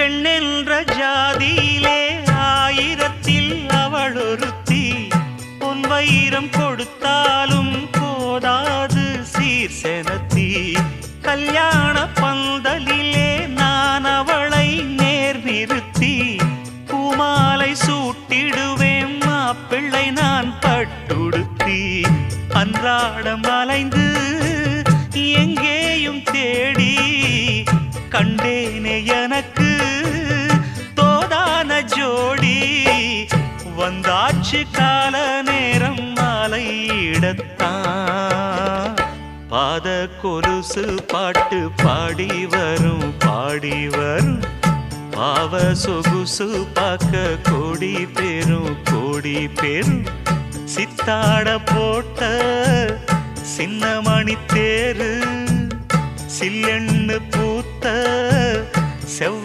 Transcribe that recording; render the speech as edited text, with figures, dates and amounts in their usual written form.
பெண்ணென்ற ஜாதியிலே ஆயிரத்தில் அவள் ஒருத்தி. பொன் வைரம் கொடுத்தாலும் போதாது சீர் செனத்தி. கல்யாண பந்தலிலே நான் அவளை நேர் நிறுத்தி. பூமாலை சூட்டிடுவேன் மாப்பிள்ளை நான் பட்டுடுத்தி. அன்றாடம் அலைந்து எங்கேயும் தேடி கண்டேனே எனக்கு தோதான ஜோடி. வந்தாச்சு கால நேரம் மாலையிடத்தான். பாத கொலுசு பாட்டு பாடி வரும் பாடி வரும். பாவ சொகுசு பார்க்க கோடி பேரும். சித்தாட போட்ட சின்ன மணி தேரு. சில்லெண்ணு பூத்த செவ்வ